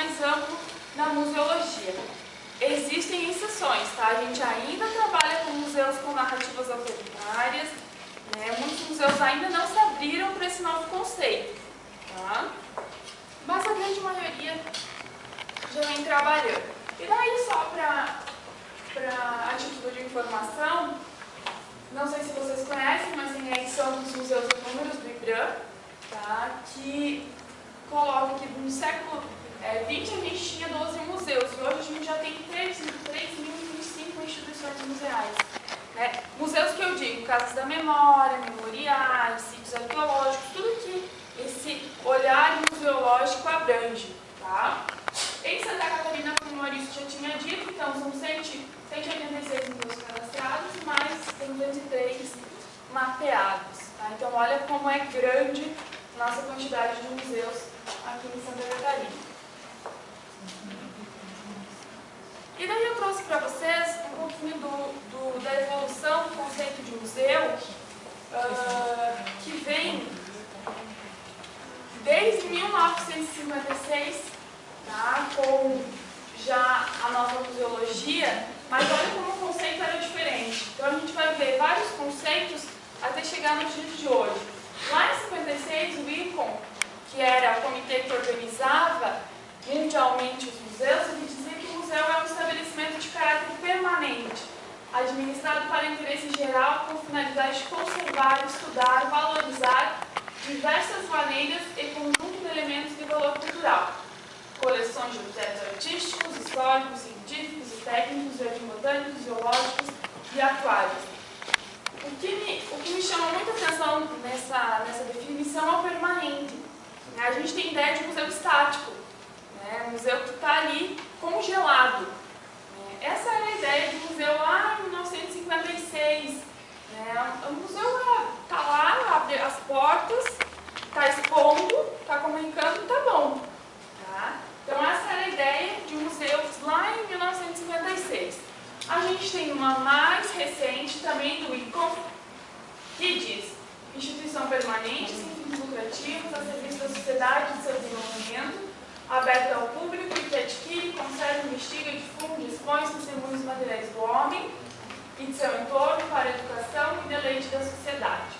mais amplo na museologia. Existem exceções, tá? A gente ainda trabalha com museus com narrativas autoritárias, né? Muitos museus ainda não se abriram para esse novo conceito, tá? Mas a grande maioria já vem trabalhando. E daí, só a título de informação, não sei se vocês conhecem, mas tem a edição dos Museus Números do IBRAM, tá? Que coloca que no século XX a gente tinha 12 museus e hoje a gente já tem 3.025 instituições museais. Né? Museus que eu digo, casas da memória, memoriais, sítios arqueológicos, tudo que esse olhar museológico abrange. Tá? Em Santa Catarina, como o Maurício já tinha dito, então são 186 museus cadastrados e mais 203 mapeados. Tá? Então olha como é grande nossa quantidade de museus aqui em Santa Catarina. E daí eu trouxe para vocês um pouquinho da evolução do conceito de museu, que vem desde 1956, tá, com já a nova museologia, mas olha como o conceito era diferente. Então a gente vai ver vários conceitos até chegar nos dias de hoje. Lá em 56, o ICOM, que era o comitê que organizava mundialmente os museus, ele dizia que o museu é um estabelecimento de caráter permanente, administrado para interesse geral com finalidade de conservar, estudar, valorizar diversas maneiras e conjunto de elementos de valor cultural, coleções de objetos artísticos, históricos, científicos e técnicos, jardim botânicos, zoológicos e aquários. O que me chama muita atenção nessa definição é o permanente. A gente tem ideia de museu estático, né? Museu que está ali congelado. Essa era a ideia de museu lá em 1956. O museu está lá, abre as portas, está expondo, está comunicando, está bom. Tá? Então essa era a ideia de museus lá em 1956. A gente tem uma mais recente, também do ICOM, que diz: instituição permanente, sem fins lucrativos, a serviço da sociedade e de seu desenvolvimento, aberta ao público e que adquire, conserva, investiga, difunde, expõe os testemunhos materiais do homem e de seu entorno para a educação e deleite da sociedade.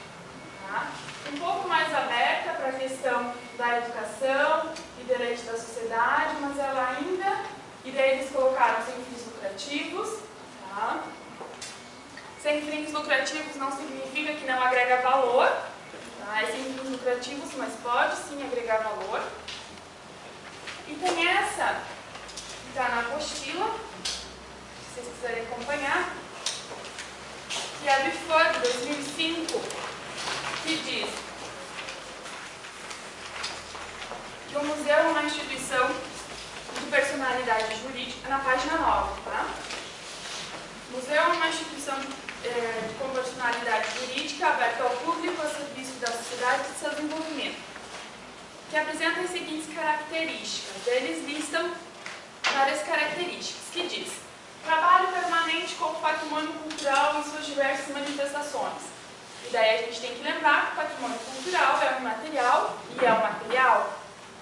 Tá? Um pouco mais aberta para a questão da educação e deleite da sociedade, mas ela ainda, e daí eles colocaram sem fins lucrativos. Tá? Sem fins lucrativos não significa que não agrega valor, tá? É sem fins lucrativos, mas pode sim agregar valor. E tem essa, que está na apostila, se vocês quiserem acompanhar, que é a BIFOR de 2005, que diz que o museu é uma instituição de personalidade jurídica, na página 9, tá? O museu é uma instituição com personalidade jurídica aberta ao público, a serviço da sociedade e de seu desenvolvimento, que apresenta as seguintes características. Eles listam várias características, que diz: trabalho permanente com o patrimônio cultural em suas diversas manifestações. E daí a gente tem que lembrar que o patrimônio cultural é um imaterial e é um material.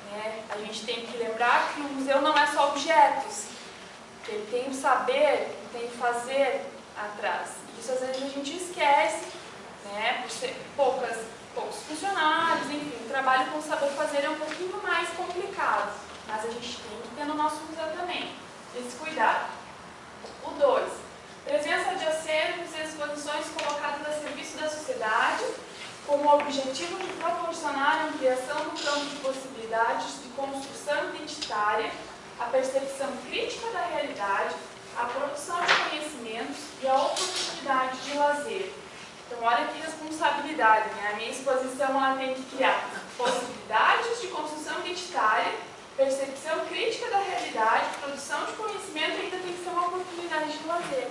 Né? A gente tem que lembrar que o museu não é só objetos, que ele tem o saber, tem o fazer atrás. Isso às vezes a gente esquece, né? Por ser poucos funcionários, enfim, o trabalho com o saber fazer é um pouquinho mais complicado, mas a gente tem que ter no nosso museu também esse cuidado. O 2, presença de acervos e exposições colocadas a serviço da sociedade, com o objetivo de proporcionar a ampliação do campo de possibilidades de construção identitária, a percepção crítica da realidade, a produção de conhecimentos e a oportunidade de lazer. Então, olha que responsabilidade, né? A minha exposição ela tem que criar possibilidades de construção identitária, percepção crítica da realidade, produção de conhecimento e ainda tem que ser uma oportunidade de lazer.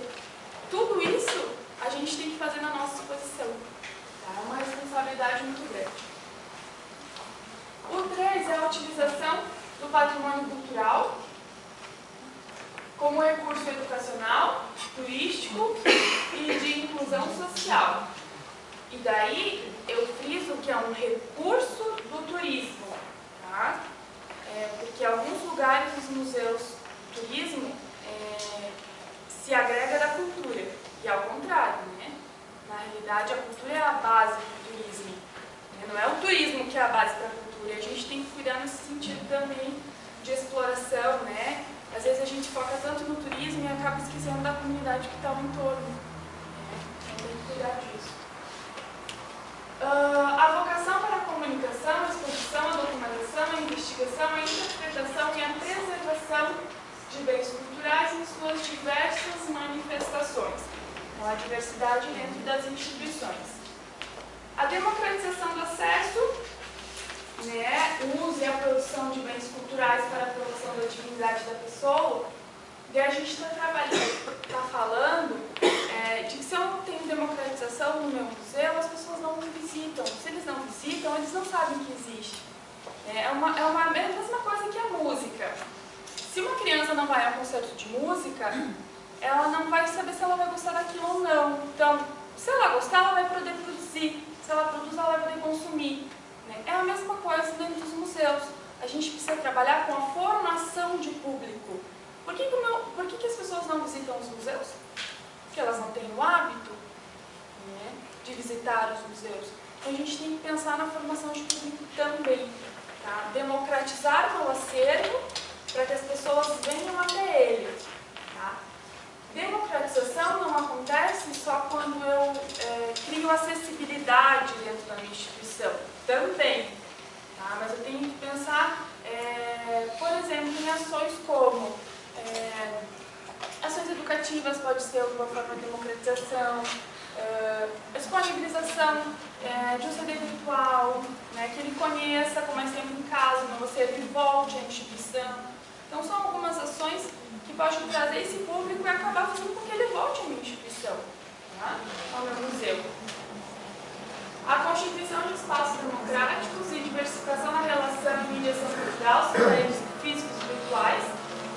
Tudo isso a gente tem que fazer na nossa exposição. Tá? É uma responsabilidade muito grande. O 3 é a utilização do patrimônio cultural como recurso educacional, turístico e de inclusão social. E daí eu friso que é um recurso do turismo, tá? Porque alguns lugares criar nesse sentido também de exploração, né? Às vezes a gente foca tanto no turismo e acaba esquecendo da comunidade que está ao entorno. Então tem que cuidar disso. A vocação para a comunicação, a exposição, a documentação, a investigação, a interpretação e a preservação de bens culturais em suas diversas manifestações. Então, a diversidade dentro das instituições. A democratização do acesso, né, o uso e a produção de bens culturais para a promoção da dignidade da pessoa. E a gente está falando de que se eu não tenho democratização no meu museu, as pessoas não me visitam. Se eles não visitam, eles não sabem que existe. É a mesma coisa que a música. Se uma criança não vai a um concerto de música, ela não vai saber se ela vai gostar daquilo ou não. Então, se ela gostar, ela vai poder produzir. Se ela produz, ela vai poder consumir. É a mesma coisa dentro dos museus. A gente precisa trabalhar com a formação de público. Por que as pessoas não visitam os museus? Porque elas não têm o hábito, né, de visitar os museus. Então a gente tem que pensar na formação de público também. Tá? Democratizar o acervo para que as pessoas venham até ele. Tá? Democratização não acontece só quando eu crio acessibilidade dentro da minha instituição. Também. Tá? Mas eu tenho que pensar, por exemplo, em ações como ações educativas, pode ser uma forma de democratização, disponibilização de um CD virtual, né, que ele conheça como é sempre em casa, não você ele volte à instituição. Então são algumas ações que podem trazer esse público e acabar fazendo com que ele volte à minha instituição, tá? Ao meu museu. A constituição de espaços democráticos e diversificação na relação e mediação cultural, seja eles físicos e virtuais,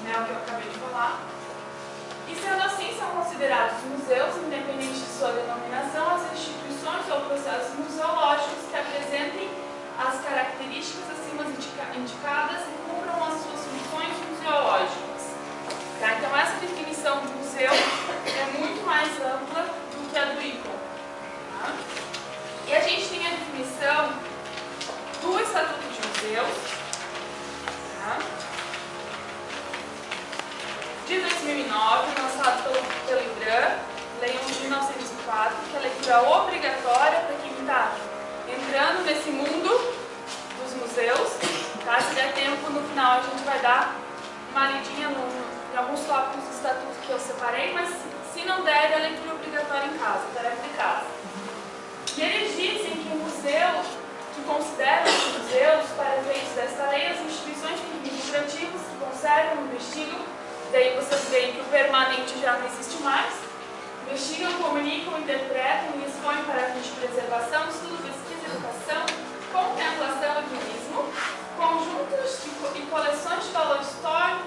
né, o que eu acabei de falar. E sendo assim, são considerados museus, independente de sua denominação, as instituições ou processos museológicos que apresentem as características acima indicadas e cumpram as suas funções museológicas. Tá? Então, essa definição de museu é muito mais ampla do que a do ICOM. Tá? E a gente tem a definição do Estatuto de Museus, tá? De 2009, lançado pelo IBRAM, Lei 11 de 1904, que é a leitura obrigatória para quem está entrando nesse mundo dos museus. Tá? Se der tempo, no final a gente vai dar uma lidinha em alguns tópicos do Estatuto que eu separei, mas se não der, é a leitura obrigatória em casa, tarefa de casa. E eles dizem que o museu, que consideram os museus, para efeitos desta lei, as instituições sem fins lucrativos que conservam, investigam, daí vocês veem que o permanente já não existe mais, investigam, comunicam, interpretam e expõem para fins de preservação, estudo, pesquisa, educação, contemplação e turismo, conjuntos e coleções de valor histórico,